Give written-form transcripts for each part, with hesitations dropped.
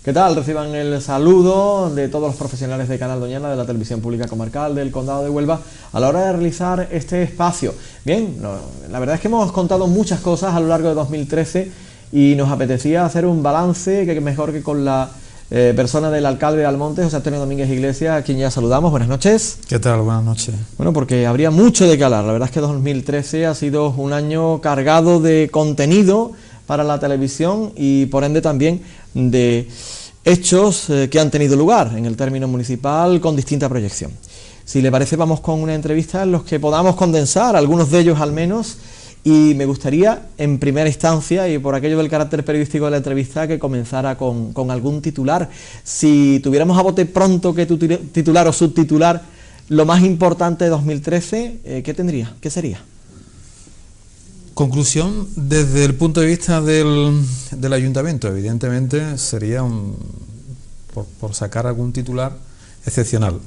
¿Qué tal? Reciban el saludo de todos los profesionales de Canal Doñana, de la televisión pública comarcal del Condado de Huelva, a la hora de realizar este espacio. Bien, la verdad es que hemos contado muchas cosas a lo largo de 2013 y nos apetecía hacer un balance, que mejor que con la persona del alcalde de Almonte, José Antonio Domínguez Iglesias, a quien ya saludamos. Buenas noches. ¿Qué tal? Buenas noches. Bueno, porque habría mucho de qué hablar. La verdad es que 2013 ha sido un año cargado de contenido para la televisión y por ende también de hechos que han tenido lugar en el término municipal con distinta proyección. Si le parece, vamos con una entrevista en los que podamos condensar algunos de ellos al menos, y me gustaría en primera instancia, y por aquello del carácter periodístico de la entrevista, que comenzara con algún titular. Si tuviéramos a bote pronto que titular o subtitular lo más importante de 2013, ¿qué tendría? ¿Qué sería? Conclusión, desde el punto de vista del ayuntamiento, evidentemente sería, por sacar algún titular, excepcional.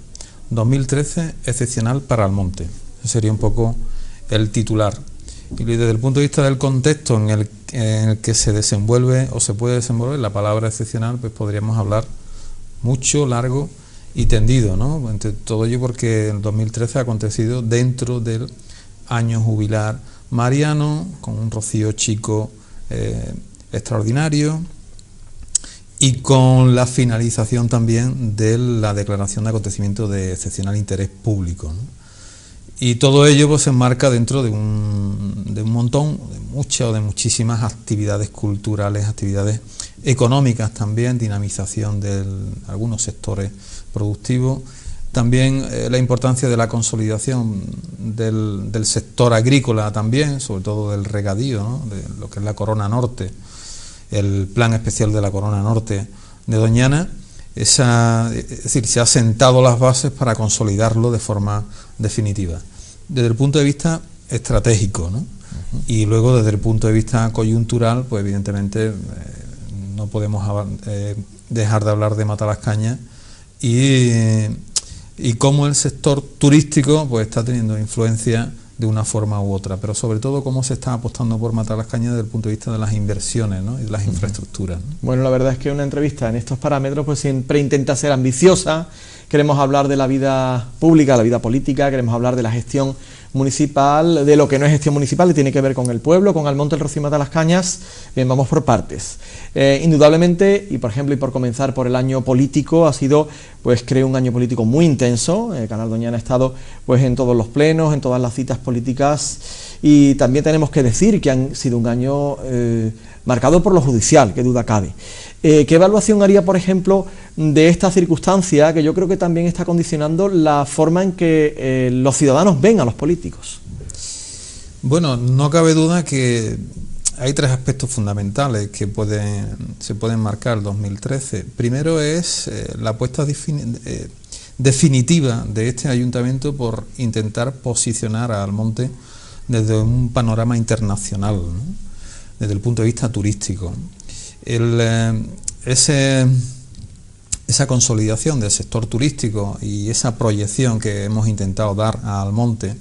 2013, excepcional para Almonte. Ese sería un poco el titular. Y desde el punto de vista del contexto en el que se desenvuelve o se puede desenvolver la palabra excepcional, pues podríamos hablar mucho, largo y tendido, ¿no? Entre todo ello porque el 2013 ha acontecido dentro del año jubilar mariano, con un Rocío Chico extraordinario y con la finalización también de la declaración de acontecimiento de excepcional interés público, ¿no? Y todo ello pues se enmarca dentro de un montón, de muchas o de muchísimas actividades culturales, actividades económicas también, dinamización de algunos sectores productivos, también la importancia de la consolidación del sector agrícola también, sobre todo del regadío, ¿no? De lo que es la Corona Norte, el plan especial de la Corona Norte de Doñana. Es decir, se han sentado las bases para consolidarlo de forma definitiva. Desde el punto de vista estratégico, ¿no? Y luego desde el punto de vista coyuntural, pues evidentemente no podemos dejar de hablar de Matalascañas y cómo el sector turístico pues está teniendo influencia de una forma u otra, pero sobre todo cómo se está apostando por Matalascañas desde el punto de vista de las inversiones, ¿no? Y de las infraestructuras, ¿no? Bueno, la verdad es que una entrevista en estos parámetros pues siempre intenta ser ambiciosa. Queremos hablar de la vida pública, la vida política, queremos hablar de la gestión municipal, de lo que no es gestión municipal y tiene que ver con el pueblo, con Almonte, el Rocío y Matalascañas. Bien, vamos por partes. Indudablemente, y por ejemplo, y por comenzar por el año político, ha sido, pues creo, un año político muy intenso. Canal Doñana ha estado pues en todos los plenos, en todas las citas políticas, y también tenemos que decir que han sido un año marcado por lo judicial, qué duda cabe. ¿Qué evaluación haría, por ejemplo, de esta circunstancia, que yo creo que también está condicionando la forma en que los ciudadanos ven a los políticos? Bueno, no cabe duda que hay tres aspectos fundamentales que se pueden marcar el 2013. Primero es la apuesta definitiva de este ayuntamiento por intentar posicionar a Almonte desde un panorama internacional, ¿no? Desde el punto de vista turístico. Esa consolidación del sector turístico y esa proyección que hemos intentado dar a Almonte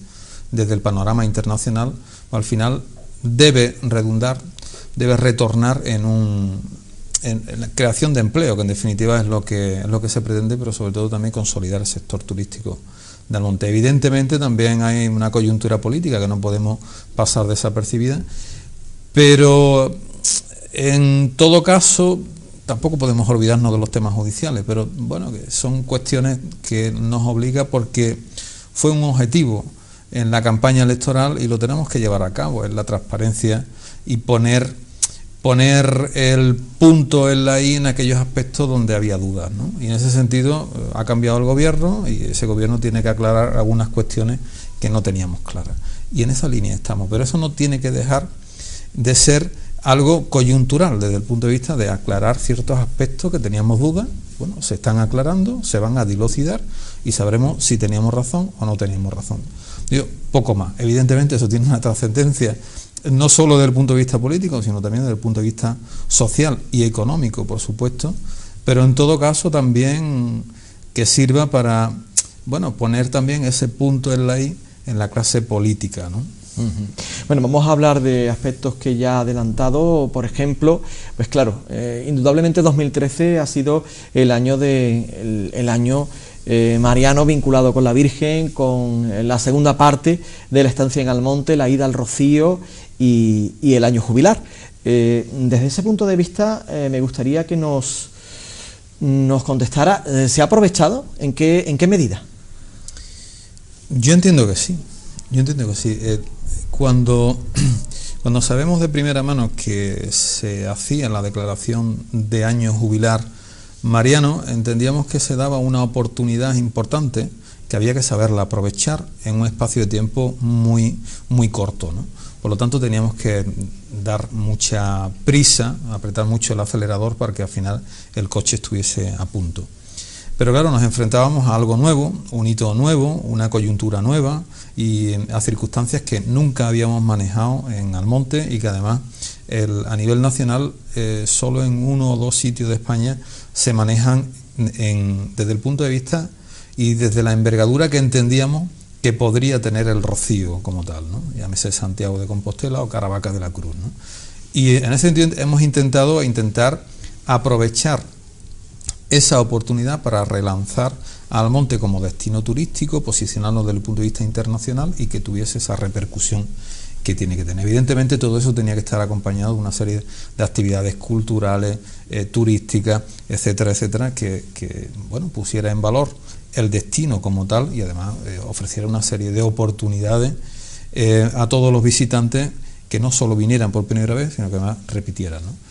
desde el panorama internacional, al final debe retornar en la creación de empleo, que en definitiva es lo que se pretende, pero sobre todo también consolidar el sector turístico de Almonte. Evidentemente también hay una coyuntura política que no podemos pasar desapercibida, pero en todo caso tampoco podemos olvidarnos de los temas judiciales, pero bueno, que son cuestiones que nos obliga porque fue un objetivo en la campaña electoral y lo tenemos que llevar a cabo, es la transparencia y poner el punto en la I en aquellos aspectos donde había dudas, ¿no? Y en ese sentido ha cambiado el gobierno y ese gobierno tiene que aclarar algunas cuestiones que no teníamos claras. Y en esa línea estamos, pero eso no tiene que dejar de ser algo coyuntural desde el punto de vista de aclarar ciertos aspectos que teníamos dudas. Bueno, se están aclarando, se van a dilucidar y sabremos si teníamos razón o no teníamos razón. Digo, poco más. Evidentemente eso tiene una trascendencia no solo desde el punto de vista político, sino también desde el punto de vista social y económico, por supuesto, pero en todo caso también que sirva para, bueno, poner también ese punto en la I en la clase política, ¿no? Bueno, vamos a hablar de aspectos que ya ha adelantado. Por ejemplo, pues claro, indudablemente 2013 ha sido el año mariano vinculado con la Virgen, con la segunda parte de la estancia en Almonte, la ida al Rocío y el año jubilar. Desde ese punto de vista, me gustaría que nos contestara, ¿se ha aprovechado? ¿En qué medida? Yo entiendo que sí. Cuando sabemos de primera mano que se hacía la declaración de año jubilar mariano, entendíamos que se daba una oportunidad importante que había que saberla aprovechar en un espacio de tiempo muy, muy corto, ¿no? Por lo tanto, teníamos que dar mucha prisa, apretar mucho el acelerador para que al final el coche estuviese a punto. Pero claro, nos enfrentábamos a algo nuevo, un hito nuevo, una coyuntura nueva y a circunstancias que nunca habíamos manejado en Almonte y que además a nivel nacional solo en 1 o 2 sitios de España se manejan desde el punto de vista y desde la envergadura que entendíamos que podría tener el Rocío como tal, ¿no? Llámese Santiago de Compostela o Caravaca de la Cruz, ¿no? Y en ese sentido hemos intentado aprovechar esa oportunidad para relanzar a Almonte como destino turístico, posicionarnos desde el punto de vista internacional y que tuviese esa repercusión que tiene que tener. Evidentemente todo eso tenía que estar acompañado de una serie de actividades culturales, turísticas, etcétera, etcétera, que bueno, pusiera en valor el destino como tal y además ofreciera una serie de oportunidades a todos los visitantes que no solo vinieran por primera vez, sino que además repitieran, ¿no?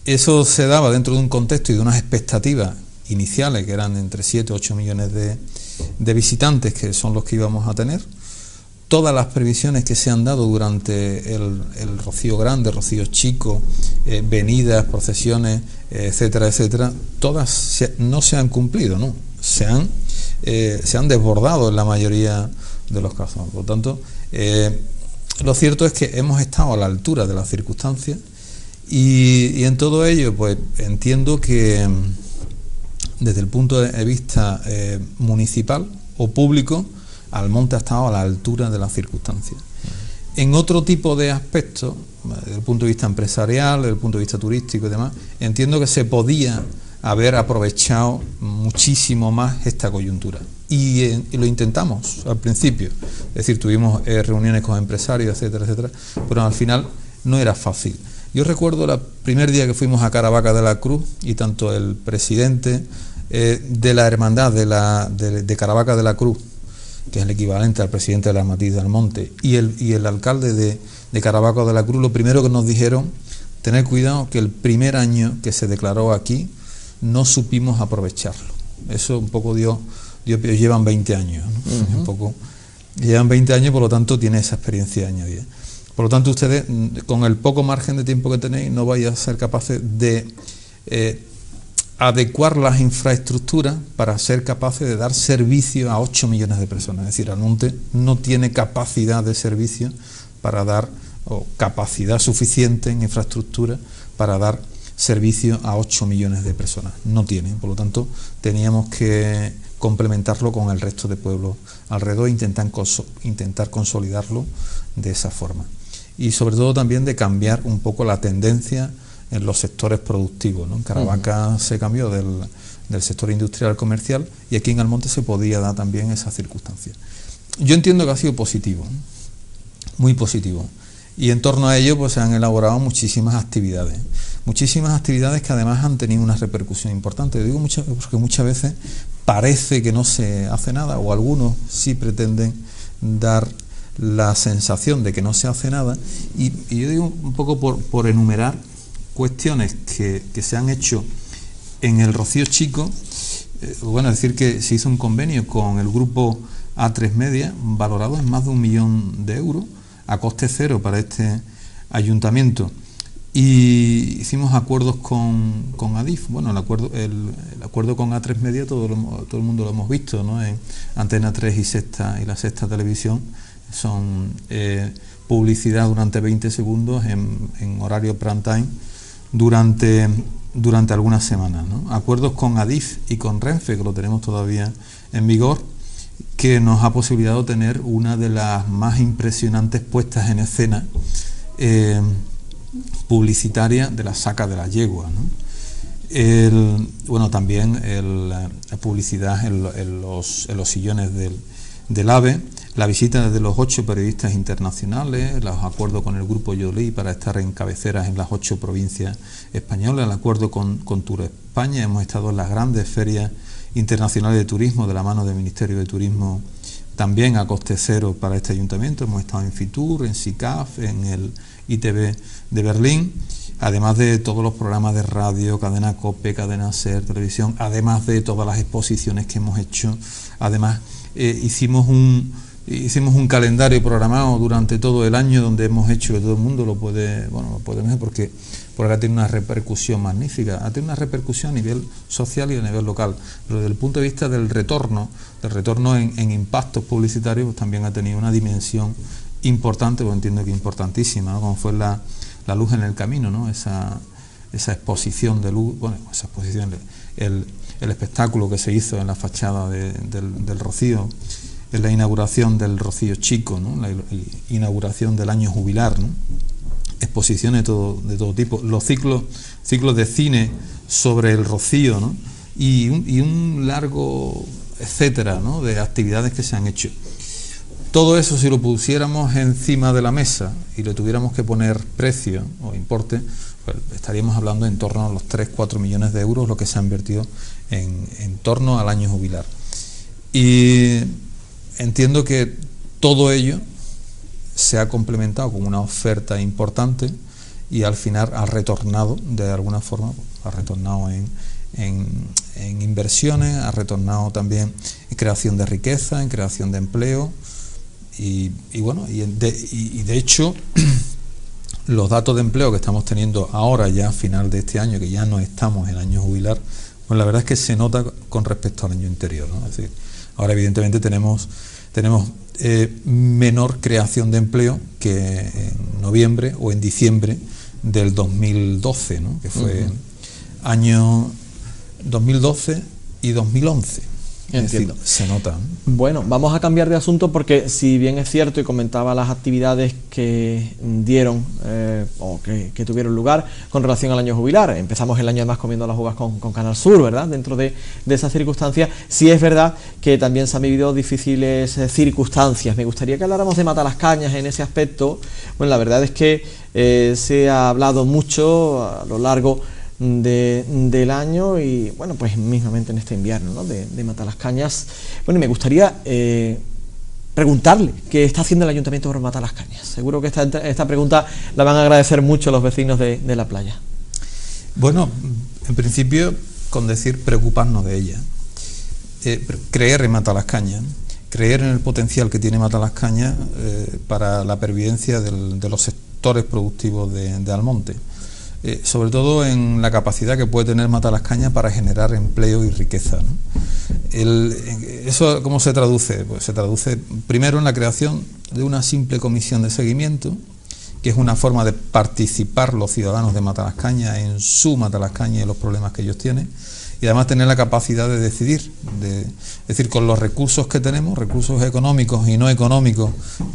Eso se daba dentro de un contexto y de unas expectativas iniciales que eran entre 7 o 8 millones de visitantes, que son los que íbamos a tener. Todas las previsiones que se han dado durante el Rocío Grande, Rocío Chico, venidas, procesiones, etcétera, etcétera, todas no se han cumplido, ¿no? Se han desbordado en la mayoría de los casos. Por lo tanto, lo cierto es que hemos estado a la altura de las circunstancias y en todo ello, pues entiendo que desde el punto de vista municipal o público, Almonte ha estado a la altura de las circunstancias. En otro tipo de aspectos, desde el punto de vista empresarial, desde el punto de vista turístico y demás, entiendo que se podía haber aprovechado muchísimo más esta coyuntura. Y lo intentamos al principio, es decir, tuvimos reuniones con empresarios, etcétera, etcétera, pero al final no era fácil. Yo recuerdo el primer día que fuimos a Caravaca de la Cruz y tanto el presidente de la hermandad de Caravaca de la Cruz, que es el equivalente al presidente de la Matiz de Almonte, y el alcalde de Caravaca de la Cruz, lo primero que nos dijeron, tener cuidado que el primer año que se declaró aquí no supimos aprovecharlo. Eso un poco llevan 20 años, ¿no? Un poco, llevan 20 años, por lo tanto tiene esa experiencia añadida. Por lo tanto, ustedes, con el poco margen de tiempo que tenéis, no vais a ser capaces de adecuar las infraestructuras para ser capaces de dar servicio a 8 millones de personas. Es decir, Almonte no tiene capacidad de servicio para dar, o capacidad suficiente en infraestructura para dar servicio a 8 millones de personas. No tiene, por lo tanto, teníamos que complementarlo con el resto de pueblos alrededor e intentar consolidarlo de esa forma. Y sobre todo también de cambiar un poco la tendencia en los sectores productivos, ¿no? En Caravaca se cambió del sector industrial al comercial y aquí en Almonte se podía dar también esa circunstancia. Yo entiendo que ha sido positivo, muy positivo, y en torno a ello pues se han elaborado muchísimas actividades que además han tenido una repercusión importante. Digo porque muchas veces parece que no se hace nada, o algunos sí pretenden dar la sensación de que no se hace nada, y yo digo un poco por enumerar cuestiones que se han hecho en el Rocío Chico. Bueno, decir que se hizo un convenio con el grupo A3 Media valorado en más de 1 millón de euros a coste cero para este ayuntamiento, y hicimos acuerdos con Adif. Bueno, el acuerdo con A3 Media todo el mundo lo hemos visto, ¿no? En Antena 3 y la Sexta Televisión son publicidad durante 20 segundos en horario prime time durante algunas semanas, ¿no? Acuerdos con Adif y con Renfe, que lo tenemos todavía en vigor, que nos ha posibilitado tener una de las más impresionantes puestas en escena publicitarias de la saca de la yegua, ¿no? Bueno, también la publicidad en los sillones del AVE, la visita de los 8 periodistas internacionales, los acuerdos con el Grupo Joly para estar en cabeceras en las 8 provincias españolas, el acuerdo con Tour España. Hemos estado en las grandes ferias internacionales de turismo de la mano del Ministerio de Turismo, también a coste cero para este ayuntamiento. Hemos estado en Fitur, en SICAF, en el ITV de Berlín, además de todos los programas de radio, Cadena COPE, Cadena SER, televisión, además de todas las exposiciones que hemos hecho. Además, hicimos un calendario programado durante todo el año donde hemos hecho, que todo el mundo lo puede ver porque ha tenido una repercusión magnífica, ha tenido una repercusión a nivel social y a nivel local, pero desde el punto de vista del retorno en impactos publicitarios, pues también ha tenido una dimensión importante, pues entiendo que importantísima, ¿no? Como fue la luz en el camino, ¿no? Esa exposición de luz, esa exposición, el espectáculo que se hizo en la fachada del Rocío, en la inauguración del Rocío Chico, ¿no? La inauguración del año jubilar, ¿no? Exposiciones de todo tipo, los ciclos de cine sobre el Rocío, ¿no? y un largo etcétera, ¿no? De actividades que se han hecho. Todo eso, si lo pusiéramos encima de la mesa y le tuviéramos que poner precio o importe, pues estaríamos hablando en torno a los 3-4 millones de euros lo que se ha invertido en torno al año jubilar. Y entiendo que todo ello se ha complementado con una oferta importante y al final ha retornado de alguna forma, ha retornado en inversiones, ha retornado también en creación de riqueza, en creación de empleo y de hecho los datos de empleo que estamos teniendo ahora ya a final de este año, que ya no estamos en año jubilar, pues la verdad es que se nota con respecto al año anterior, ¿no? Es decir, ahora evidentemente tenemos menor creación de empleo que en noviembre o en diciembre del 2012, ¿no? Que fue año 2012 y 2011. Entiendo. Es decir, se nota, ¿no? Bueno, vamos a cambiar de asunto porque si bien es cierto y comentaba las actividades que dieron que tuvieron lugar con relación al año jubilar, empezamos el año además comiendo las uvas con Canal Sur, ¿verdad? Dentro de esas circunstancias, sí es verdad que también se han vivido difíciles circunstancias. Me gustaría que habláramos de Matalascañas en ese aspecto. Bueno, la verdad es que se ha hablado mucho a lo largo del año y bueno, pues mismamente en este invierno, ¿no? de Matalascañas. Bueno, y me gustaría preguntarle qué está haciendo el Ayuntamiento por Matalascañas. Seguro que esta pregunta la van a agradecer mucho los vecinos de la playa. Bueno, en principio, con decir preocuparnos de ella, creer en Matalascañas, creer en el potencial que tiene Matalascañas para la pervivencia de los sectores productivos de Almonte. Sobre todo en la capacidad que puede tener Matalascañas para generar empleo y riqueza, ¿no? ¿Eso cómo se traduce? Pues se traduce primero en la creación de una simple comisión de seguimiento, que es una forma de participar los ciudadanos de Matalascañas en su Matalascañas y los problemas que ellos tienen, y además tener la capacidad de decidir, es decir, con los recursos que tenemos, recursos económicos y no económicos,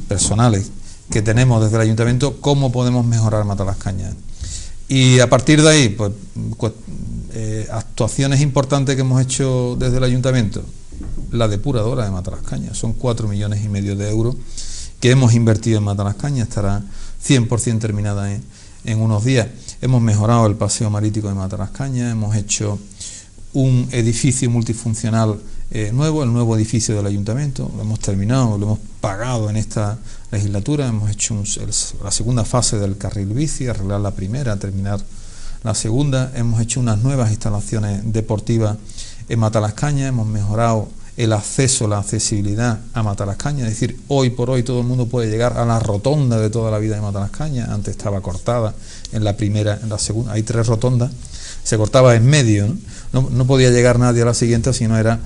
personales, que tenemos desde el Ayuntamiento, cómo podemos mejorar Matalascañas. Y a partir de ahí, pues actuaciones importantes que hemos hecho desde el Ayuntamiento, la depuradora de Matalascañas, son 4,5 millones de euros que hemos invertido en Matalascañas, estará 100% terminada en unos días. Hemos mejorado el paseo marítimo de Matalascañas, hemos hecho un edificio multifuncional nuevo, el nuevo edificio del Ayuntamiento, lo hemos terminado, lo hemos pagado en esta legislatura, hemos hecho la segunda fase del carril bici, arreglar la primera, terminar la segunda, hemos hecho unas nuevas instalaciones deportivas en Matalascañas, hemos mejorado el acceso, la accesibilidad a Matalascañas, es decir, hoy por hoy todo el mundo puede llegar a la rotonda de toda la vida de Matalascañas, antes estaba cortada en la primera, en la segunda, hay 3 rotondas, se cortaba en medio, ¿no? No podía llegar nadie a la siguiente si no era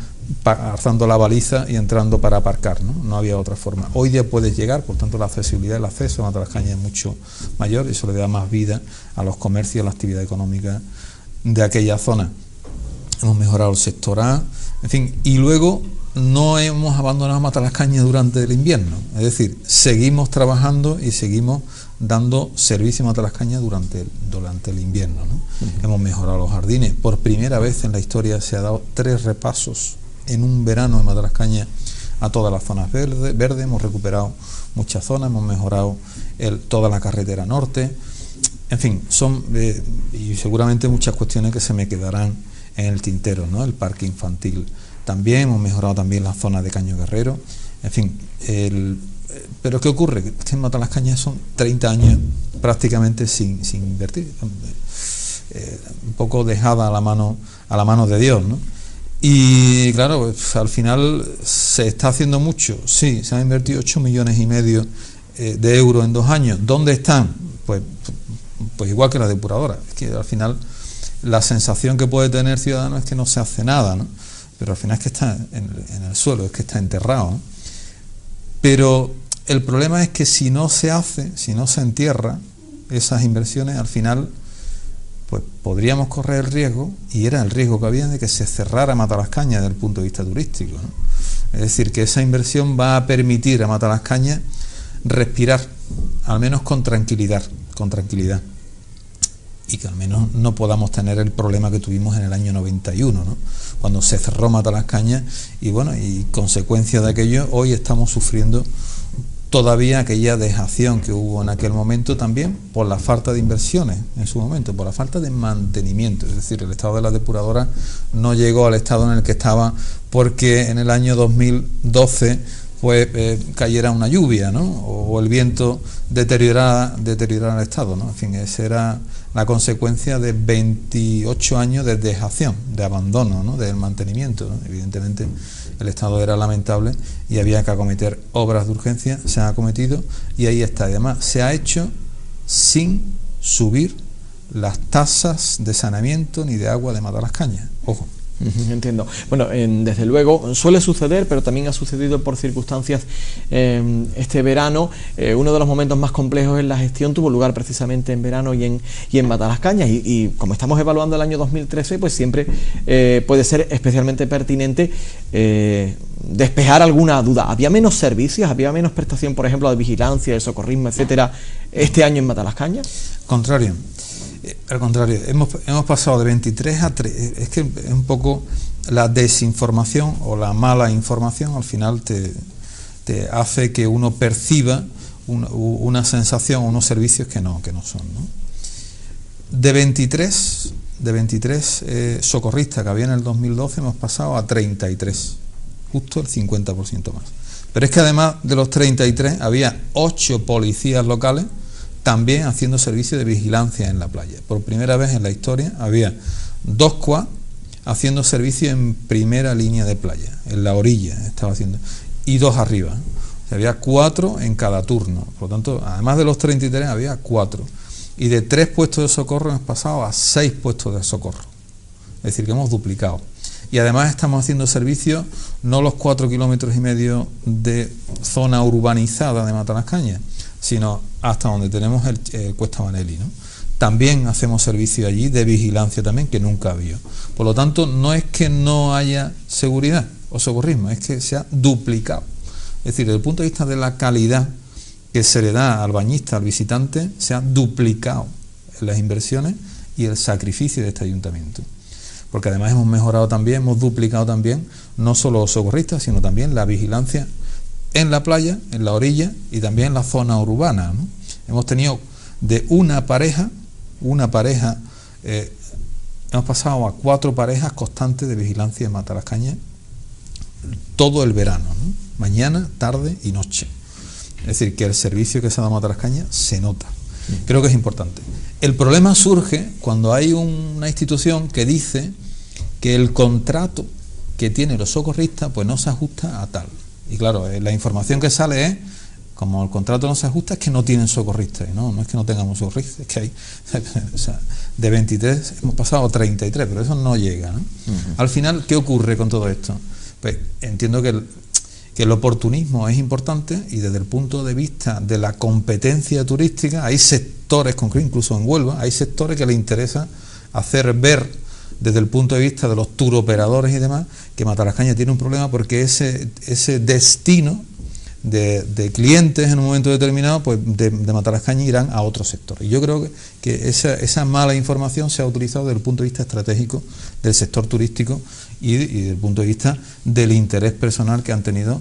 alzando la baliza y entrando para aparcar, ¿no? Había otra forma. Hoy día puedes llegar, por tanto la accesibilidad, el acceso a Matalascañas es mucho mayor y eso le da más vida a los comercios, a la actividad económica de aquella zona. Hemos mejorado el sector A, en fin, y luego no hemos abandonado Matalascaña durante el invierno, es decir, seguimos trabajando y seguimos dando servicio a Matalascaña durante el invierno, ¿no? Hemos mejorado los jardines, por primera vez en la historia se ha dado 3 repasos en un verano en Matalascaña a todas las zonas verdes, hemos recuperado muchas zonas, hemos mejorado toda la carretera norte, en fin, son y seguramente muchas cuestiones que se me quedarán en el tintero, ¿no? El parque infantil también, hemos mejorado también la zona de Caño Guerrero, en fin, pero ¿qué ocurre? Que en Matalascaña son 30 años prácticamente sin invertir, un poco dejada a la mano de Dios, ¿no? Y claro, pues, al final se está haciendo mucho, sí, se han invertido 8,5 millones de euros en 2 años. ¿Dónde están? Pues igual que la depuradora. Es que al final la sensación que puede tener el ciudadano es que no se hace nada, ¿no? Pero al final es que está en el suelo, es que está enterrado, ¿no? Pero el problema es que si no se hace, si no se entierra esas inversiones, al final pues podríamos correr el riesgo, y era el riesgo que había, de que se cerrara Matalascaña desde el punto de vista turístico, ¿no? Es decir, que esa inversión va a permitir a Matalascaña respirar, al menos con tranquilidad, y que al menos no podamos tener el problema que tuvimos en el año 91, ¿no? Cuando se cerró Matalascaña, y bueno, y consecuencia de aquello, hoy estamos sufriendo todavía aquella dejación que hubo en aquel momento, también por la falta de inversiones en su momento, por la falta de mantenimiento. Es decir, el estado de la depuradora no llegó al estado en el que estaba porque en el año 2012 pues cayera una lluvia, ¿no? O el viento deteriorara el estado, ¿no? En fin, esa era la consecuencia de 28 años de dejación, de abandono, ¿no? Del mantenimiento, ¿no? Evidentemente el estado era lamentable y había que acometer obras de urgencia, se han acometido y ahí está. Además, se ha hecho sin subir las tasas de saneamiento ni de agua de Matalascaña. Ojo. Entiendo. Bueno, desde luego suele suceder, pero también ha sucedido por circunstancias este verano. Uno de los momentos más complejos en la gestión tuvo lugar precisamente en verano y en Matalascaña, y como estamos evaluando el año 2013, pues siempre puede ser especialmente pertinente despejar alguna duda. ¿Había menos servicios, había menos prestación, por ejemplo, de vigilancia, de socorrismo, etcétera, este año en Matalascaña? Al contrario, hemos pasado de 23 a 3. Es que es un poco la desinformación o la mala información, al final te hace que uno perciba una sensación, unos servicios que no son, ¿no? De 23 socorristas que había en el 2012 hemos pasado a 33, justo el 50% más. Pero es que además de los 33 había 8 policías locales también haciendo servicio de vigilancia en la playa. Por primera vez en la historia había 2 quad haciendo servicio en primera línea de playa, en la orilla estaba haciendo, y 2 arriba. O sea, había 4 en cada turno. Por lo tanto, además de los 33 había 4. Y de 3 puestos de socorro hemos pasado a 6 puestos de socorro. Es decir, que hemos duplicado. Y además estamos haciendo servicio no los 4,5 kilómetros de zona urbanizada de Matalascaña, sino hasta donde tenemos el Cuesta Maneli, ¿no? También hacemos servicio allí de vigilancia también, que nunca había. Por lo tanto, no es que no haya seguridad o socorrismo, es que se ha duplicado. Es decir, desde el punto de vista de la calidad que se le da al bañista, al visitante, se ha duplicado en las inversiones y el sacrificio de este ayuntamiento. Porque además hemos mejorado también, hemos duplicado también, no solo los socorristas, sino también la vigilancia en la playa, en la orilla y también en la zona urbana, ¿no? Hemos tenido de una pareja, hemos pasado a 4 parejas constantes de vigilancia en Matalascaña todo el verano, ¿no? Mañana, tarde y noche. Es decir, que el servicio que se da a Matalascaña se nota. Creo que es importante. El problema surge cuando hay una institución que dice que el contrato que tienen los socorristas pues no se ajusta a tal. Y claro, la información que sale es, como el contrato no se ajusta, es que no tienen socorristas. Y no es que no tengamos socorristas, es que hay, o sea, de 23 hemos pasado a 33, pero eso no llega, ¿no? Al final, ¿qué ocurre con todo esto? Pues entiendo que el oportunismo es importante, y desde el punto de vista de la competencia turística hay sectores concretos, incluso en Huelva, hay sectores que les interesa hacer ver desde el punto de vista de los tour operadores y demás, que Matalascañas tiene un problema porque ese destino de clientes en un momento determinado, pues de Matalascañas irán a otro sector. Y yo creo que esa mala información se ha utilizado desde el punto de vista estratégico del sector turístico y desde el punto de vista del interés personal que han tenido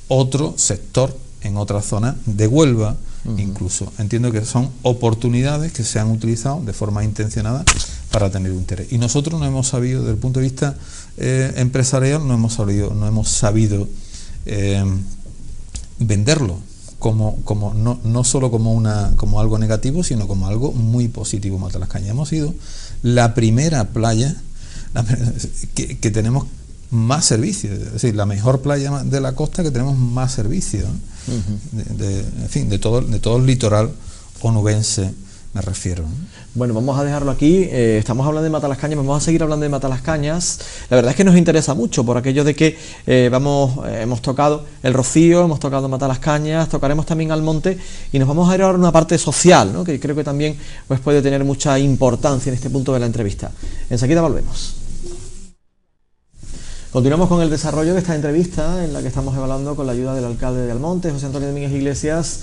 otro sector en otra zona de Huelva. Incluso entiendo que son oportunidades que se han utilizado de forma intencionada para tener un interés. Y nosotros no hemos sabido, desde el punto de vista empresarial, no hemos sabido venderlo no solo como algo negativo, sino como algo muy positivo. Matalascañas hemos sido la primera playa que tenemos más servicios, es decir, la mejor playa de la costa que tenemos más servicios, ¿no? En fin, de todo el litoral onubense me refiero, ¿no? Bueno, vamos a dejarlo aquí. Estamos hablando de Matalascañas, vamos a seguir hablando de Matalascañas. La verdad es que nos interesa mucho por aquello de que hemos tocado el Rocío, hemos tocado Matalascañas, tocaremos también Almonte y nos vamos a ir ahora a una parte social, ¿no? Que creo que también pues, puede tener mucha importancia en este punto de la entrevista. Enseguida volvemos. Continuamos con el desarrollo de esta entrevista en la que estamos evaluando con la ayuda del alcalde de Almonte, José Antonio Domínguez Iglesias,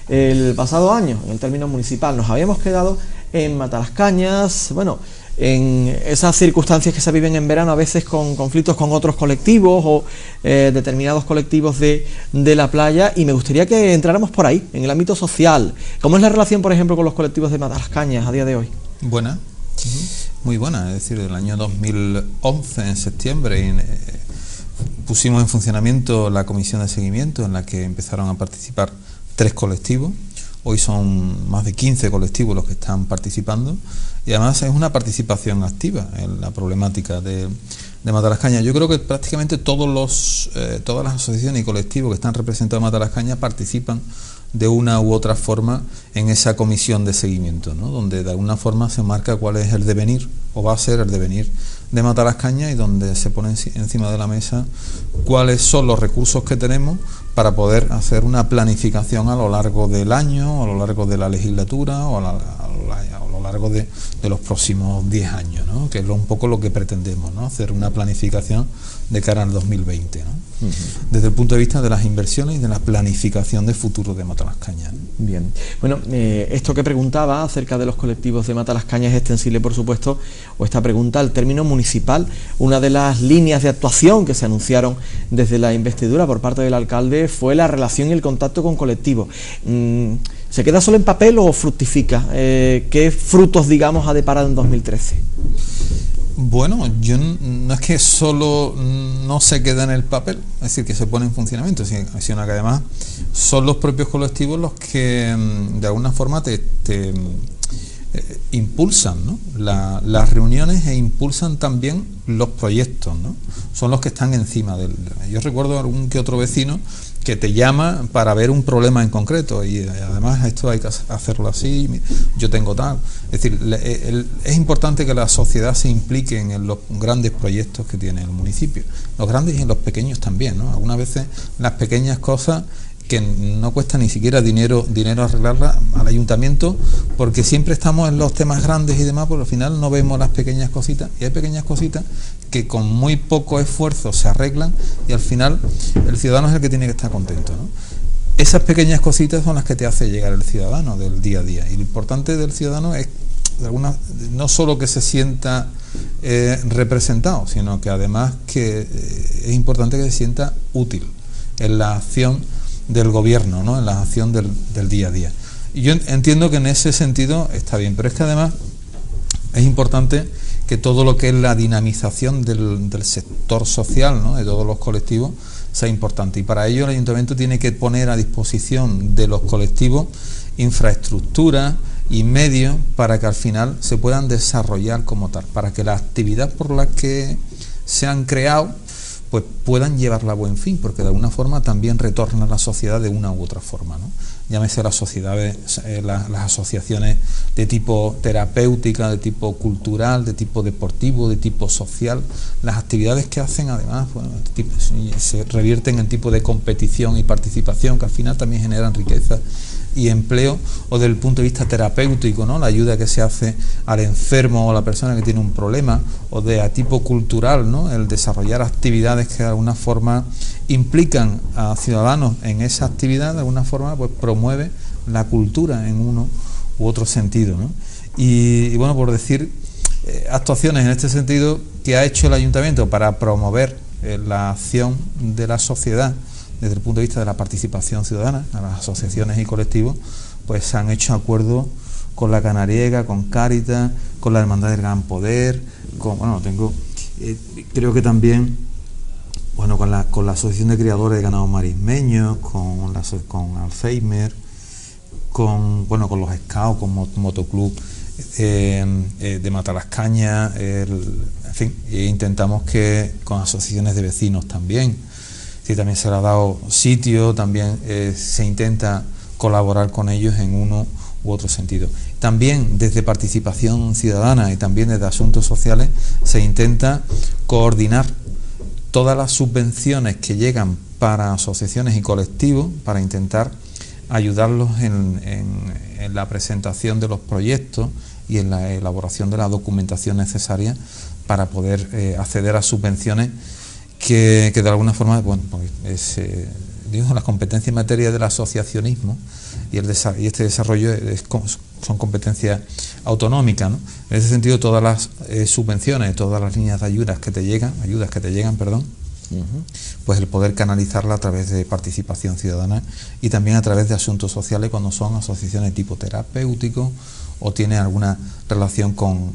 el pasado año en el término municipal. Nos habíamos quedado en Matalascañas, bueno, en esas circunstancias que se viven en verano, a veces con conflictos con otros colectivos o determinados colectivos de la playa, y me gustaría que entráramos por ahí, en el ámbito social. ¿Cómo es la relación, por ejemplo, con los colectivos de Matalascañas a día de hoy? Buena. Muy buena, es decir, el año 2011, en septiembre, pusimos en funcionamiento la comisión de seguimiento en la que empezaron a participar 3 colectivos. Hoy son más de 15 colectivos los que están participando y además es una participación activa en la problemática de Matalascañas. Yo creo que prácticamente todas las asociaciones y colectivos que están representados en Matalascañas participan de una u otra forma en esa comisión de seguimiento, ¿no? Donde de alguna forma se marca cuál es el devenir o va a ser el devenir de Matalascañas y donde se pone encima de la mesa cuáles son los recursos que tenemos para poder hacer una planificación a lo largo del año, a lo largo de la legislatura o a lo largo de los próximos 10 años, ¿no? Que es un poco lo que pretendemos, ¿no? Hacer una planificación de cara al 2020, ¿no? Desde el punto de vista de las inversiones y de la planificación de futuro de Matalascañas, ¿no? Bien, bueno, esto que preguntaba acerca de los colectivos de Matalascañas es extensible, por supuesto, o esta pregunta al término municipal. Una de las líneas de actuación que se anunciaron desde la investidura por parte del alcalde fue la relación y el contacto con colectivos. ¿Se queda solo en papel o fructifica? ¿Qué frutos, digamos, ha deparado en 2013? Bueno, no es que solo no se queda en el papel, es decir, que se pone en funcionamiento, sino que además son los propios colectivos los que de alguna forma te impulsan, ¿no? Las reuniones e impulsan también los proyectos, ¿no? Son los que están encima del... Yo recuerdo algún que otro vecino que te llama para ver un problema en concreto y además esto hay que hacerlo así, yo tengo tal. Es decir, es importante que la sociedad se implique en los grandes proyectos que tiene el municipio, los grandes y en los pequeños también, ¿no? Algunas veces las pequeñas cosas que no cuesta ni siquiera dinero arreglarla al ayuntamiento, porque siempre estamos en los temas grandes y demás, pero al final no vemos las pequeñas cositas, y hay pequeñas cositas que con muy poco esfuerzo se arreglan y al final el ciudadano es el que tiene que estar contento, ¿no? Esas pequeñas cositas son las que te hace llegar el ciudadano del día a día, y lo importante del ciudadano es no solo que se sienta representado, sino que además que es importante que se sienta útil en la acción del gobierno, ¿no? En la acción del día a día. Y yo entiendo que en ese sentido está bien, pero es que además es importante que todo lo que es la dinamización del sector social, ¿no? De todos los colectivos sea importante, y para ello el ayuntamiento tiene que poner a disposición de los colectivos infraestructura y medios para que al final se puedan desarrollar como tal, para que la actividad por la que se han creado pues puedan llevarla a buen fin, porque de alguna forma también retorna a la sociedad de una u otra forma, ¿no? Llámese las sociedades, las asociaciones de tipo terapéutica, de tipo cultural, de tipo deportivo, de tipo social, las actividades que hacen además, bueno, se revierten en tipo de competición y participación que al final también generan riqueza y empleo, o desde el punto de vista terapéutico, ¿no? La ayuda que se hace al enfermo o a la persona que tiene un problema, o de a tipo cultural, ¿no? El desarrollar actividades que de alguna forma implican a ciudadanos en esa actividad, de alguna forma pues promueve la cultura en uno u otro sentido, ¿no? Y bueno, por decir actuaciones en este sentido que ha hecho el ayuntamiento para promover la acción de la sociedad desde el punto de vista de la participación ciudadana, a las asociaciones y colectivos, pues se han hecho acuerdos con la Canariega, con Cáritas, con la Hermandad del Gran Poder, creo que también, bueno, con la Asociación de Criadores de Ganado Marismeños, con Alzheimer, con los Scouts, con Motoclub de Matalascaña, en fin, e intentamos que con asociaciones de vecinos también, sí, también se le ha dado sitio, también se intenta colaborar con ellos en uno u otro sentido. También desde participación ciudadana y también desde asuntos sociales se intenta coordinar todas las subvenciones que llegan para asociaciones y colectivos para intentar ayudarlos en la presentación de los proyectos y en la elaboración de la documentación necesaria para poder acceder a subvenciones que de alguna forma, bueno, pues la competencia en materia del asociacionismo y este desarrollo son competencias autonómicas, ¿no? En ese sentido, todas las subvenciones, todas las líneas de ayudas que te llegan, pues el poder canalizarla a través de participación ciudadana y también a través de asuntos sociales cuando son asociaciones tipo terapéutico o tienen alguna relación con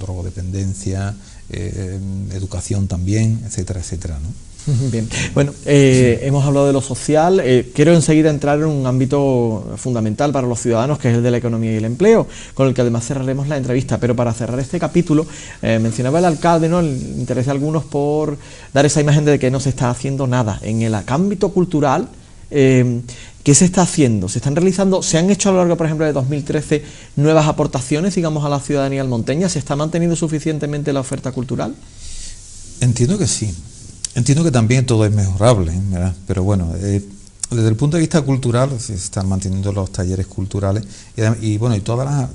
drogodependencia, educación también, etcétera, etcétera, ¿no? Bien, bueno, hemos hablado de lo social, quiero enseguida entrar en un ámbito fundamental para los ciudadanos, que es el de la economía y el empleo, con el que además cerraremos la entrevista, pero para cerrar este capítulo, mencionaba el alcalde, ¿no?, el interés de algunos por dar esa imagen de que no se está haciendo nada. En el ámbito cultural, ¿qué se está haciendo? ¿Se están realizando, se han hecho a lo largo, por ejemplo, de 2013, nuevas aportaciones, digamos, a la ciudadanía almonteña? ¿Se está manteniendo suficientemente la oferta cultural? Entiendo que sí. Entiendo que también todo es mejorable, ¿verdad? Pero bueno, desde el punto de vista cultural se están manteniendo los talleres culturales y todas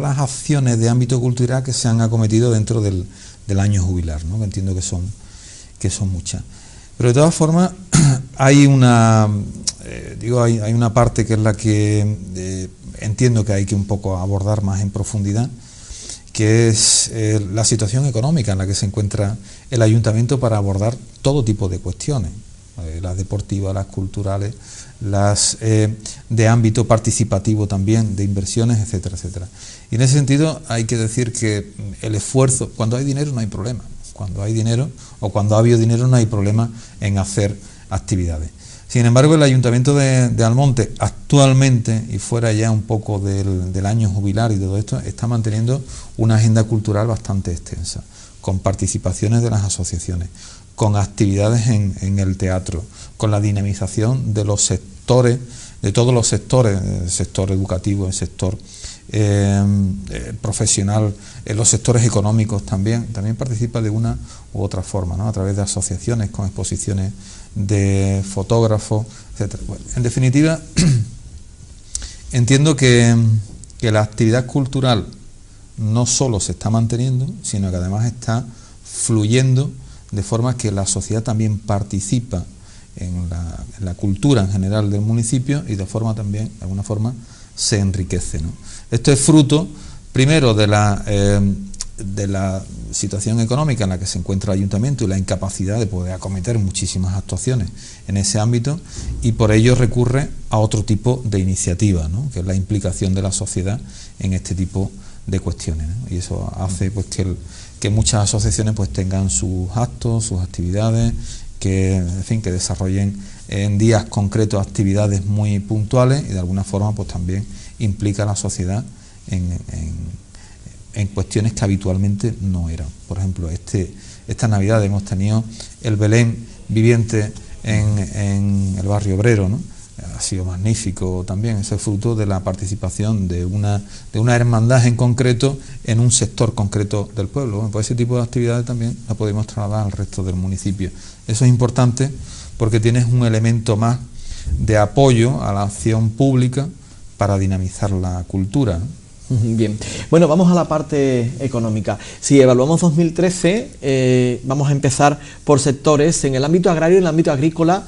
las acciones de ámbito cultural que se han acometido dentro del año jubilar, ¿no? Que entiendo que son muchas. Pero de todas formas hay una parte que es la que entiendo que hay que un poco abordar más en profundidad, que es la situación económica en la que se encuentra el ayuntamiento para abordar todo tipo de cuestiones, las deportivas, las culturales, las de ámbito participativo también, de inversiones, etcétera, etcétera. Y en ese sentido hay que decir que el esfuerzo, cuando hay dinero no hay problema, cuando hay dinero o cuando ha habido dinero no hay problema en hacer actividades. Sin embargo, el Ayuntamiento de Almonte actualmente, y fuera ya un poco del año jubilar y todo esto, está manteniendo una agenda cultural bastante extensa, con participaciones de las asociaciones, con actividades en el teatro, con la dinamización de los sectores, de todos los sectores, el sector educativo, el sector profesional, los sectores económicos también participa de una u otra forma, ¿no? A través de asociaciones, con exposiciones de fotógrafos, etcétera. Bueno, en definitiva, entiendo que la actividad cultural no solo se está manteniendo, sino que además está fluyendo de forma que la sociedad también participa en la cultura en general del municipio y de forma también, de alguna forma, se enriquece, ¿no? Esto es fruto, primero, de la situación económica en la que se encuentra el ayuntamiento y la incapacidad de poder acometer muchísimas actuaciones en ese ámbito, y por ello recurre a otro tipo de iniciativa, ¿no?, que es la implicación de la sociedad en este tipo de cuestiones, ¿no? Y eso hace pues que muchas asociaciones pues tengan sus actos, sus actividades, que desarrollen en días concretos actividades muy puntuales y de alguna forma pues también implica a la sociedad en cuestiones que habitualmente no eran. Por ejemplo, esta Navidad hemos tenido el Belén viviente en el barrio obrero, ¿no? Ha sido magnífico también, ese es fruto de la participación de una hermandad en concreto en un sector concreto del pueblo. Bueno, pues ese tipo de actividades también la podemos trasladar al resto del municipio. Eso es importante porque tienes un elemento más de apoyo a la acción pública para dinamizar la cultura, ¿no? Bien, bueno, vamos a la parte económica. Si evaluamos 2013, vamos a empezar por sectores. En el ámbito agrario y en el ámbito agrícola,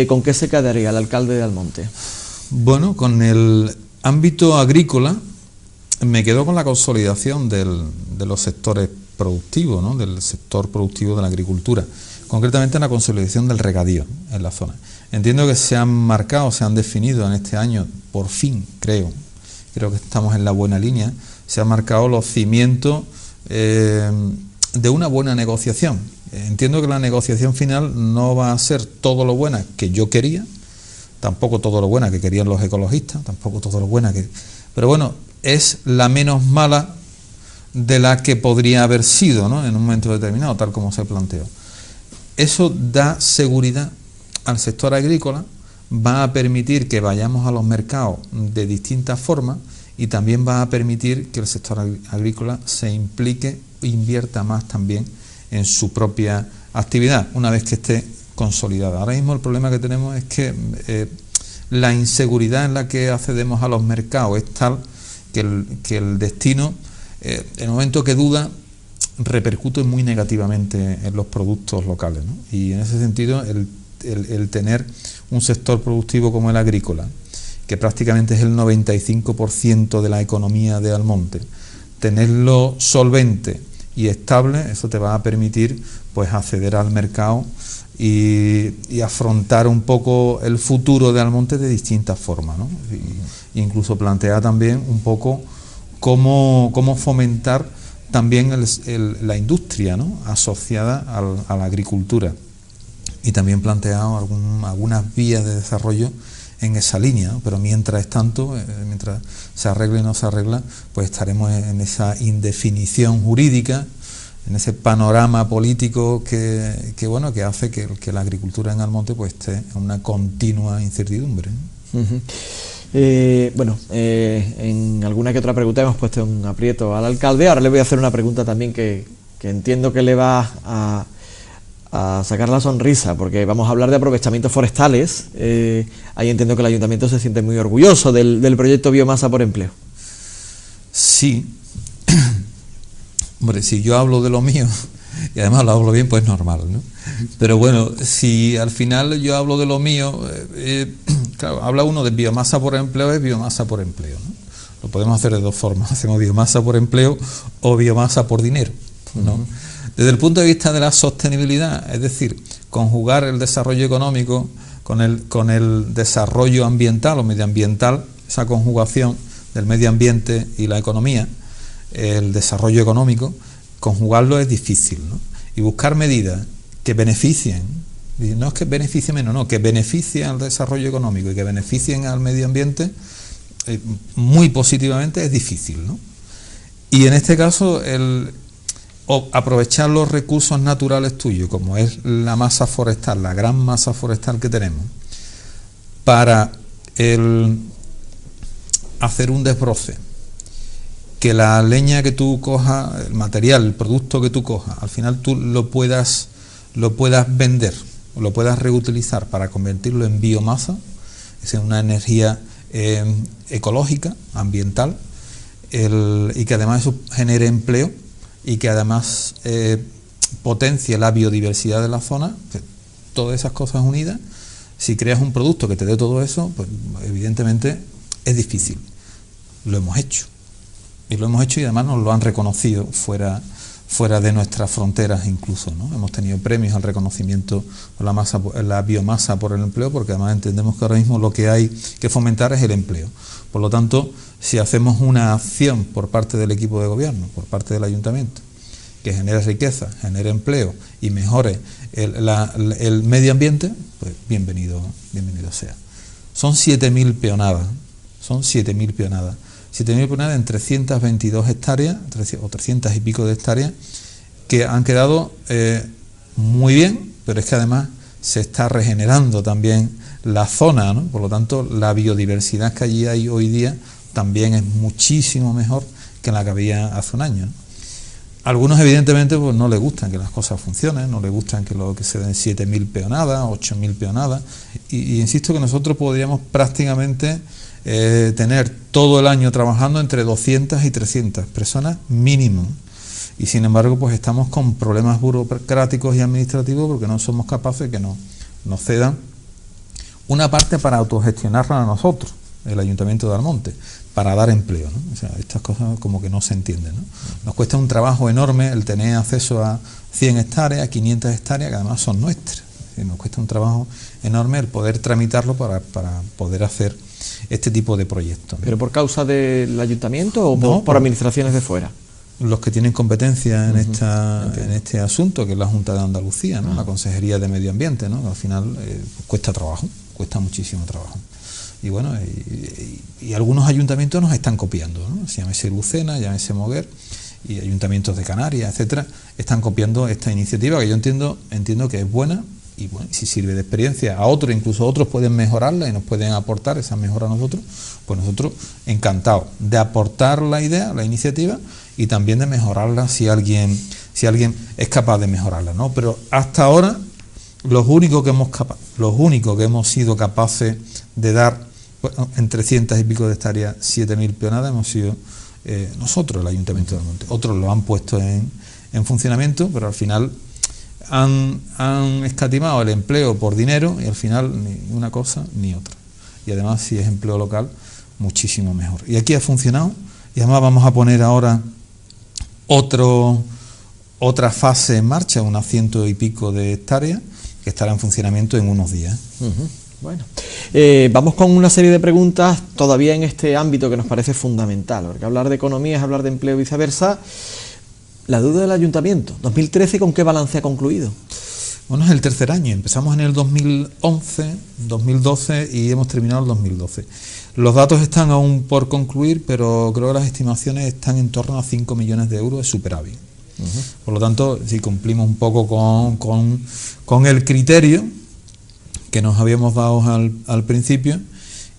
¿con qué se quedaría el alcalde de Almonte? Bueno, con el ámbito agrícola me quedo con la consolidación de los sectores productivos, ¿no? Del sector productivo de la agricultura, concretamente en la consolidación del regadío en la zona. Entiendo que se han marcado, se han definido en este año, por fin, creo que estamos en la buena línea, se han marcado los cimientos de una buena negociación. Entiendo que la negociación final no va a ser todo lo buena que yo quería, tampoco todo lo buena que querían los ecologistas, tampoco todo lo buena que... Pero bueno, es la menos mala de la que podría haber sido, ¿no?, en un momento determinado, tal como se planteó. Eso da seguridad al sector agrícola, va a permitir que vayamos a los mercados de distintas formas y también va a permitir que el sector agrícola se implique e invierta más también en su propia actividad, una vez que esté consolidada. Ahora mismo el problema que tenemos es que la inseguridad en la que accedemos a los mercados es tal que el destino, en el momento que duda, repercute muy negativamente en los productos locales, ¿no? Y en ese sentido el tener un sector productivo como el agrícola, que prácticamente es el 95% de la economía de Almonte, tenerlo solvente y estable, eso te va a permitir pues acceder al mercado y afrontar un poco el futuro de Almonte de distintas formas, ¿no? Y incluso plantear también un poco cómo fomentar también la industria, ¿no?, asociada a la agricultura, y también planteado algunas vías de desarrollo en esa línea, ¿no? Pero mientras tanto, mientras se arregle y no se arregla, pues estaremos en esa indefinición jurídica, en ese panorama político que hace que la agricultura en Almonte pues esté en una continua incertidumbre, ¿no? En alguna que otra pregunta hemos puesto un aprieto al alcalde. Ahora le voy a hacer una pregunta también que entiendo que le va a sacar la sonrisa, porque vamos a hablar de aprovechamientos forestales. Ahí entiendo que el ayuntamiento se siente muy orgulloso del proyecto Biomasa por Empleo. Sí. Hombre, si yo hablo de lo mío, y además lo hablo bien, pues normal, ¿no? Pero bueno, si al final yo hablo de lo mío, claro, habla uno de biomasa por empleo, es biomasa por empleo, ¿no? Lo podemos hacer de dos formas: hacemos biomasa por empleo o biomasa por dinero, ¿no? Desde el punto de vista de la sostenibilidad, es decir, conjugar el desarrollo económico con el desarrollo ambiental o medioambiental, esa conjugación del medio ambiente y la economía, el desarrollo económico, conjugarlo es difícil, ¿no? Y buscar medidas que beneficien, no es que beneficien menos, no, que beneficien al desarrollo económico y que beneficien al medio ambiente muy positivamente es difícil, ¿no? Y en este caso aprovechar los recursos naturales tuyos, como es la masa forestal, la gran masa forestal que tenemos, para hacer un desbroce, que la leña que tú cojas, el material, el producto que tú cojas, al final tú lo puedas vender, o lo puedas reutilizar para convertirlo en biomasa, es una energía ecológica, ambiental, y que además eso genere empleo y que además potencie la biodiversidad de la zona. Todas esas cosas unidas, si creas un producto que te dé todo eso, pues evidentemente es difícil. Lo hemos hecho. Y lo hemos hecho y además nos lo han reconocido fuera de nuestras fronteras incluso, ¿no? Hemos tenido premios al reconocimiento por la biomasa por el empleo, porque además entendemos que ahora mismo lo que hay que fomentar es el empleo. Por lo tanto, si hacemos una acción por parte del equipo de gobierno, por parte del ayuntamiento, que genere riqueza, genere empleo y mejore el medio ambiente, pues bienvenido sea. Son 7.000 peonadas, 7.000 peonadas en 322 hectáreas, o 300 y pico de hectáreas, que han quedado muy bien, pero es que además se está regenerando también la zona, ¿no? Por lo tanto, la biodiversidad que allí hay hoy día también es muchísimo mejor que la que había hace un año, ¿no? algunos evidentemente pues no les gustan que las cosas funcionen, no les gustan que se den 7.000 peonadas, 8.000 peonadas, y insisto que nosotros podríamos prácticamente tener todo el año trabajando entre 200 y 300 personas mínimo, y sin embargo pues estamos con problemas burocráticos y administrativos porque no somos capaces que nos cedan una parte para autogestionarla a nosotros, el Ayuntamiento de Almonte, para dar empleo, ¿no? O sea, estas cosas como que no se entienden, ¿no? Nos cuesta un trabajo enorme el tener acceso a 100 hectáreas, 500 hectáreas, que además son nuestras. Nos cuesta un trabajo enorme el poder tramitarlo para poder hacer este tipo de proyectos, ¿no? ¿Pero por causa del Ayuntamiento o no, por administraciones de fuera? Los que tienen competencia en este asunto, que es la Junta de Andalucía, ¿no? La Consejería de Medio Ambiente, ¿no? Al final cuesta trabajo, cuesta muchísimo trabajo. Y bueno, y algunos ayuntamientos nos están copiando, ¿no? Llámese Lucena, llámese Moguer, y ayuntamientos de Canarias, etcétera, están copiando esta iniciativa que yo entiendo que es buena, y bueno, si sirve de experiencia a otros, incluso otros pueden mejorarla y nos pueden aportar esa mejora a nosotros, pues nosotros encantados de aportar la idea, la iniciativa, y también de mejorarla si alguien es capaz de mejorarla, ¿no? Pero hasta ahora los únicos que hemos sido capaces de dar en 300 y pico de hectáreas 7.000 peonadas hemos sido nosotros, el Ayuntamiento de Almonte. Otros lo han puesto en funcionamiento, pero al final han escatimado el empleo por dinero y al final ni una cosa ni otra. Y además, si es empleo local, muchísimo mejor. Y aquí ha funcionado, y además vamos a poner ahora otra fase en marcha, unas 100 y pico de hectáreas, que estará en funcionamiento en unos días. Bueno, vamos con una serie de preguntas todavía en este ámbito que nos parece fundamental, porque hablar de economía es hablar de empleo y viceversa. La deuda del Ayuntamiento, 2013, ¿con qué balance ha concluido? Bueno, es el tercer año, empezamos en el 2011, 2012 y hemos terminado el 2012. Los datos están aún por concluir, pero creo que las estimaciones están en torno a 5 millones de euros de superávit. Por lo tanto, si cumplimos un poco con el criterio que nos habíamos dado al principio,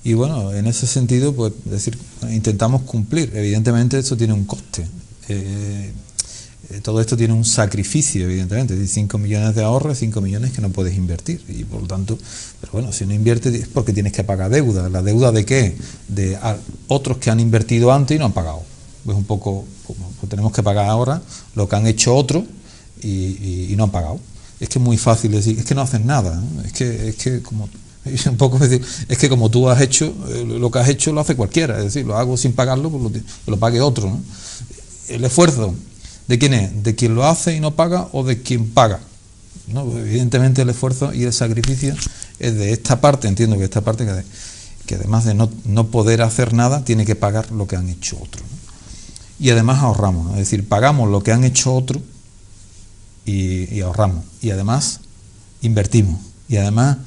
y bueno, en ese sentido, pues decir, intentamos cumplir. Evidentemente esto tiene un coste, todo esto tiene un sacrificio, evidentemente, de 5 millones de ahorros, 5 millones que no puedes invertir, y por lo tanto, pero bueno, si no inviertes es porque tienes que pagar deuda. ¿La deuda de qué? De otros que han invertido antes y no han pagado. Es un poco, pues tenemos que pagar ahora lo que han hecho otros y no han pagado. Es que es muy fácil decir, es que no hacen nada, ¿no? Es que como es un poco decir, es que como tú has hecho lo que has hecho lo hace cualquiera, es decir, lo hago sin pagarlo, pues que lo pague otro, ¿no? El esfuerzo, ¿de quién es? ¿De quien lo hace y no paga o de quien paga? ¿No? Pues evidentemente el esfuerzo y el sacrificio es de esta parte. Entiendo que esta parte que además de no poder hacer nada tiene que pagar lo que han hecho otros, ¿no? Y además ahorramos, ¿no? Es decir, pagamos lo que han hecho otros y ahorramos, y además invertimos, y además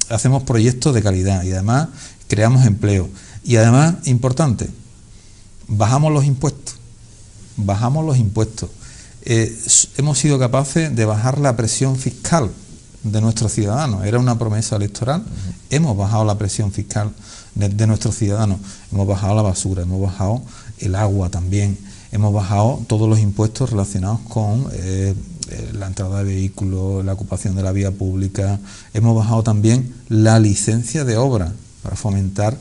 hacemos proyectos de calidad, y además creamos empleo, y además, importante, bajamos los impuestos. Hemos sido capaces de bajar la presión fiscal de nuestros ciudadanos. Era una promesa electoral. Hemos bajado la presión fiscal de nuestros ciudadanos. Hemos bajado la basura, hemos bajado el agua también, hemos bajado todos los impuestos relacionados con la entrada de vehículos, la ocupación de la vía pública. Hemos bajado también la licencia de obra para fomentar,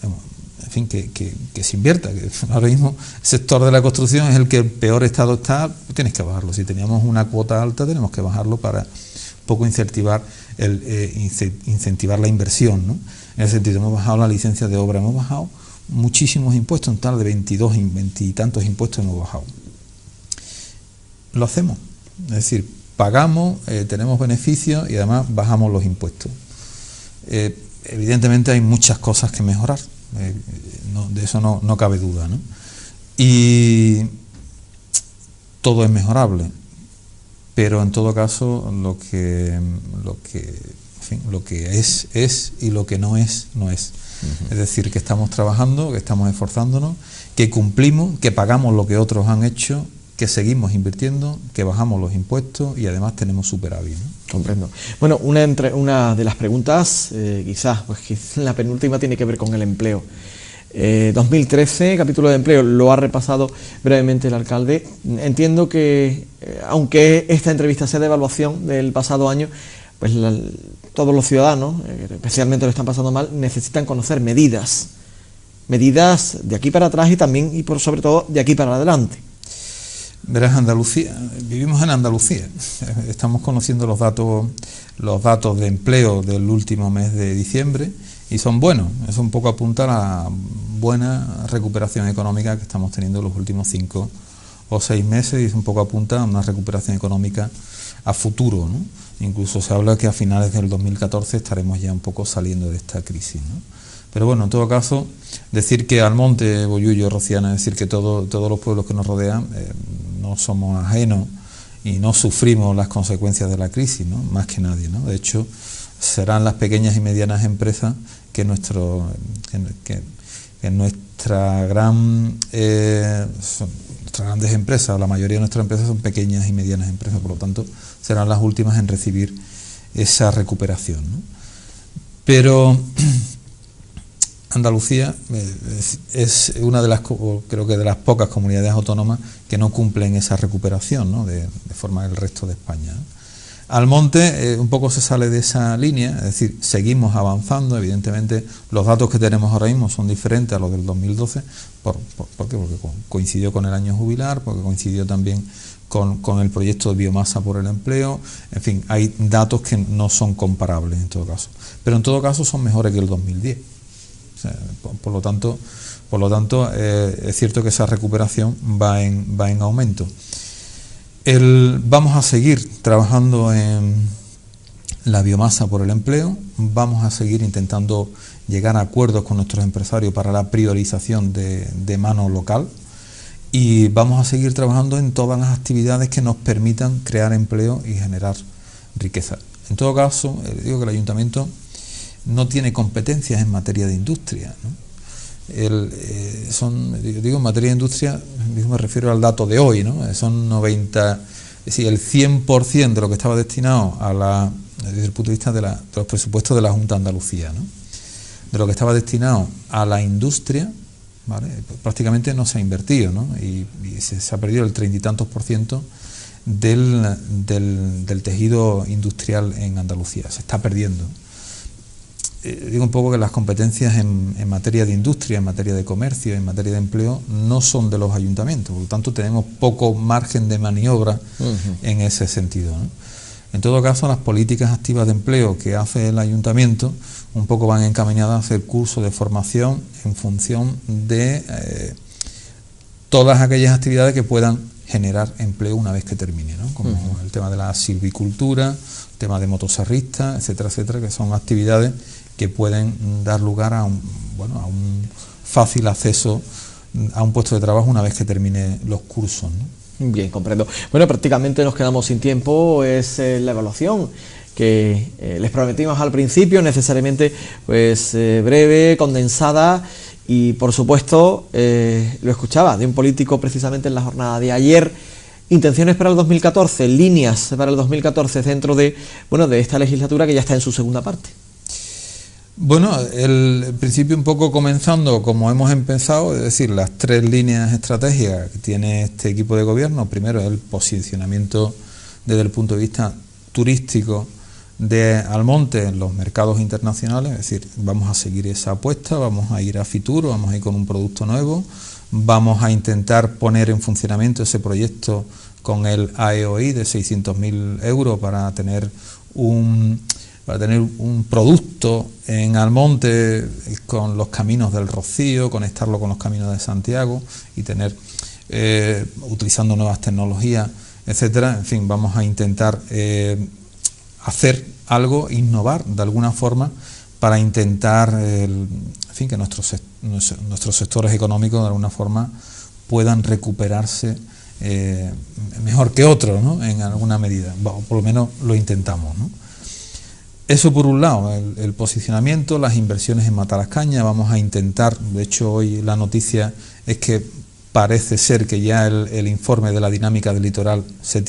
en fin, que se invierta. Que ahora mismo el sector de la construcción es el que en peor estado está, tienes que bajarlo. Si teníamos una cuota alta, tenemos que bajarlo para un poco incentivar la inversión, ¿no? En ese sentido, hemos bajado la licencia de obra, hemos bajado muchísimos impuestos, en tal de 20 y tantos impuestos hemos bajado. Lo hacemos, es decir, pagamos, tenemos beneficios y además bajamos los impuestos. Evidentemente hay muchas cosas que mejorar, de eso no cabe duda, ¿no? Y todo es mejorable, pero en todo caso lo que es y lo que no es, no es. Es decir, que estamos trabajando, que estamos esforzándonos, que cumplimos, que pagamos lo que otros han hecho, que seguimos invirtiendo, que bajamos los impuestos y además tenemos superávit, ¿no? Comprendo. Bueno, una de las preguntas, quizás la penúltima, tiene que ver con el empleo. 2013, capítulo de empleo, lo ha repasado brevemente el alcalde. Entiendo que, aunque esta entrevista sea de evaluación del pasado año, pues todos los ciudadanos, especialmente lo están pasando mal, necesitan conocer medidas de aquí para atrás y también, y por sobre todo, de aquí para adelante. Verás, Andalucía, vivimos en Andalucía, estamos conociendo los datos de empleo del último mes de diciembre y son buenos, eso un poco apunta a la buena recuperación económica que estamos teniendo en los últimos 5 o 6 meses y un poco apunta a una recuperación económica a futuro, ¿no? Incluso se habla que a finales del 2014 estaremos ya un poco saliendo de esta crisis, ¿no? Pero bueno, en todo caso, decir que Almonte, Bollullo, Rociana, decir que todos los pueblos que nos rodean no somos ajenos y no sufrimos las consecuencias de la crisis, ¿no? Más que nadie, ¿no? De hecho, serán las pequeñas y medianas empresas que nuestras grandes empresas, la mayoría de nuestras empresas son pequeñas y medianas empresas, por lo tanto, serán las últimas en recibir esa recuperación, ¿no? Pero Andalucía es una de las, creo que de las pocas comunidades autónomas que no cumplen esa recuperación, ¿no? de forma del resto de España, ¿no? Almonte un poco se sale de esa línea, es decir, seguimos avanzando, evidentemente los datos que tenemos ahora mismo son diferentes a los del 2012, ¿por qué? Porque coincidió con el año jubilar, porque coincidió también con el proyecto de biomasa por el empleo, en fin, hay datos que no son comparables en todo caso, pero en todo caso son mejores que el 2010. O sea, por lo tanto, es cierto que esa recuperación va en aumento. Vamos a seguir trabajando en la biomasa por el empleo, vamos a seguir intentando llegar a acuerdos con nuestros empresarios para la priorización de mano local y vamos a seguir trabajando en todas las actividades que nos permitan crear empleo y generar riqueza. En todo caso, digo que el ayuntamiento no tiene competencias en materia de industria, ¿no? Digo en materia de industria, me refiero al dato de hoy, ¿no? Son 90, es decir, el 100% de lo que estaba destinado desde el punto de vista de los presupuestos de la Junta de Andalucía, ¿no? De lo que estaba destinado a la industria, ¿vale? Prácticamente no se ha invertido, ¿no? Y se ha perdido el 30 y tantos % del tejido industrial en Andalucía, se está perdiendo. Digo un poco que las competencias en materia de industria, en materia de comercio, en materia de empleo, no son de los ayuntamientos, por lo tanto tenemos poco margen de maniobra en ese sentido, ¿no? En todo caso, las políticas activas de empleo que hace el ayuntamiento un poco van encaminadas a hacer cursos de formación en función de todas aquellas actividades que puedan generar empleo una vez que termine, ¿no? Como el tema de la silvicultura, el tema de motosserristas, etcétera, etcétera, que son actividades que pueden dar lugar a un fácil acceso a un puesto de trabajo una vez que termine los cursos, ¿no? Bien, comprendo. Bueno, prácticamente nos quedamos sin tiempo, es la evaluación que les prometimos al principio, necesariamente pues breve, condensada y por supuesto, lo escuchaba de un político precisamente en la jornada de ayer. Intenciones para el 2014, líneas para el 2014 dentro de esta legislatura que ya está en su segunda parte. Bueno, el principio un poco comenzando como hemos empezado, es decir, las 3 líneas estratégicas que tiene este equipo de gobierno. Primero, el posicionamiento desde el punto de vista turístico de Almonte en los mercados internacionales, es decir, vamos a seguir esa apuesta, vamos a ir a Fitur, vamos a ir con un producto nuevo, vamos a intentar poner en funcionamiento ese proyecto con el AEOI de 600.000 euros para tener un producto en Almonte con los caminos del Rocío, conectarlo con los caminos de Santiago y tener, utilizando nuevas tecnologías, etcétera. En fin, vamos a intentar hacer algo, innovar de alguna forma para intentar que nuestros sectores económicos de alguna forma puedan recuperarse mejor que otros, ¿no? En alguna medida, por lo menos lo intentamos, ¿no? Eso por un lado, el posicionamiento, las inversiones en Matalascaña. Vamos a intentar, de hecho hoy la noticia es que parece ser que ya el informe de la dinámica del litoral se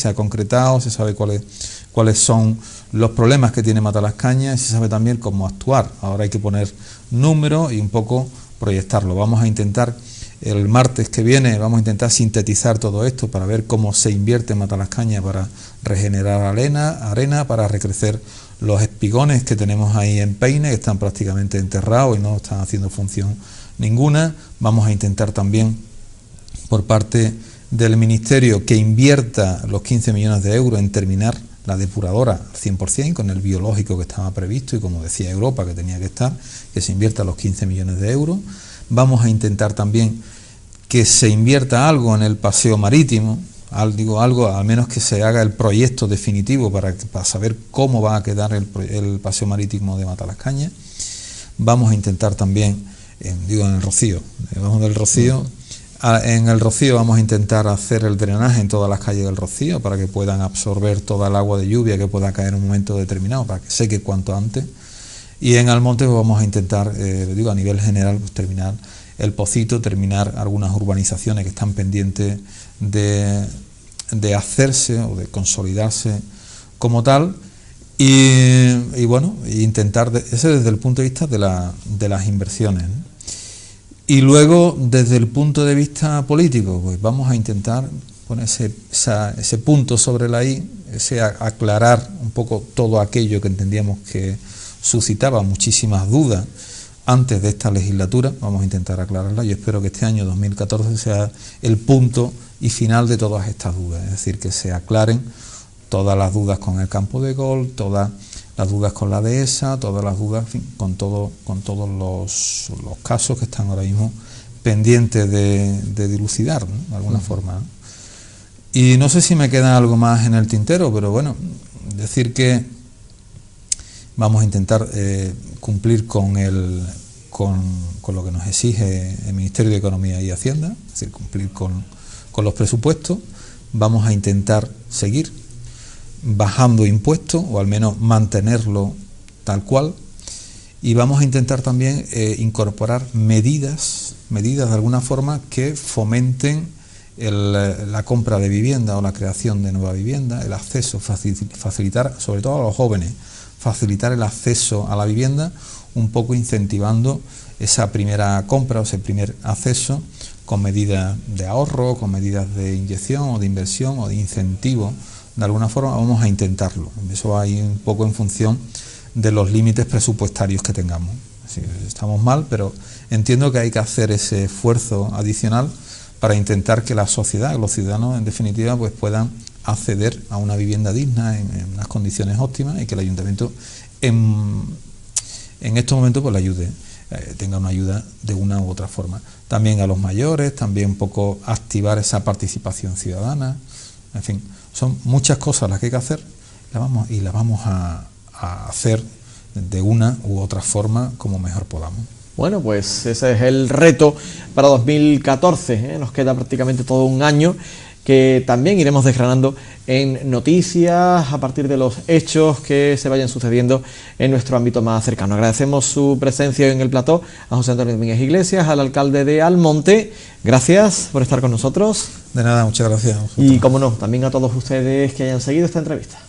ha concretado, se sabe cuáles son los problemas que tiene Matalascaña y se sabe también cómo actuar. Ahora hay que poner números y un poco proyectarlo. Vamos a intentar, el martes que viene, vamos a intentar sintetizar todo esto para ver cómo se invierte en Matalascaña para regenerar arena, para recrecer los espigones que tenemos ahí en Peine, que están prácticamente enterrados y no están haciendo función ninguna. Vamos a intentar también, por parte del Ministerio, que invierta los 15 millones de euros en terminar la depuradora al 100%, con el biológico que estaba previsto y, como decía Europa, que tenía que estar, que se invierta los 15 millones de euros. Vamos a intentar también que se invierta algo en el paseo marítimo, algo, al menos que se haga el proyecto definitivo para saber cómo va a quedar el paseo marítimo de Matalascaña. Vamos a intentar también, en el Rocío, debajo del Rocío, en el Rocío vamos a intentar hacer el drenaje en todas las calles del Rocío para que puedan absorber toda el agua de lluvia que pueda caer en un momento determinado, para que seque cuanto antes. Y en Almonte pues vamos a intentar, a nivel general, pues terminar el Pocito, terminar algunas urbanizaciones que están pendientes de hacerse o de consolidarse como tal, y bueno, intentar, ese desde el punto de vista de las inversiones, ¿no? Y luego, desde el punto de vista político, pues vamos a intentar poner ese punto sobre la I, aclarar un poco todo aquello que entendíamos que suscitaba muchísimas dudas antes de esta legislatura. Vamos a intentar aclararla. Yo espero que este año 2014 sea el punto y final de todas estas dudas, es decir, que se aclaren todas las dudas con el campo de golf, todas las dudas con la dehesa, todas las dudas, en fin, con todos los casos que están ahora mismo pendientes de dilucidar, ¿no?, de alguna forma, ¿no? Y no sé si me queda algo más en el tintero, pero bueno, decir que vamos a intentar cumplir con lo que nos exige el Ministerio de Economía y Hacienda, es decir, cumplir con los presupuestos. Vamos a intentar seguir bajando impuestos, o al menos mantenerlo tal cual, y vamos a intentar también incorporar medidas de alguna forma que fomenten la compra de vivienda o la creación de nueva vivienda, el acceso, facilitar, sobre todo a los jóvenes, facilitar el acceso a la vivienda, un poco incentivando esa primera compra o ese primer acceso con medidas de ahorro, con medidas de inyección o de inversión o de incentivo. De alguna forma vamos a intentarlo. Eso va a ir un poco en función de los límites presupuestarios que tengamos. Así que estamos mal, pero entiendo que hay que hacer ese esfuerzo adicional para intentar que la sociedad, los ciudadanos en definitiva, pues puedan acceder a una vivienda digna en unas condiciones óptimas, y que el ayuntamiento en estos momentos pues le ayude, tenga una ayuda de una u otra forma. También a los mayores, también un poco activar esa participación ciudadana. En fin, son muchas cosas las que hay que hacer, y las vamos a hacer de una u otra forma como mejor podamos. Bueno, pues ese es el reto para 2014, Nos queda prácticamente todo un año, que también iremos desgranando en noticias a partir de los hechos que se vayan sucediendo en nuestro ámbito más cercano. Agradecemos su presencia en el plató a José Antonio Domínguez Iglesias, al alcalde de Almonte. Gracias por estar con nosotros. De nada, muchas gracias. Y como no, también a todos ustedes que hayan seguido esta entrevista.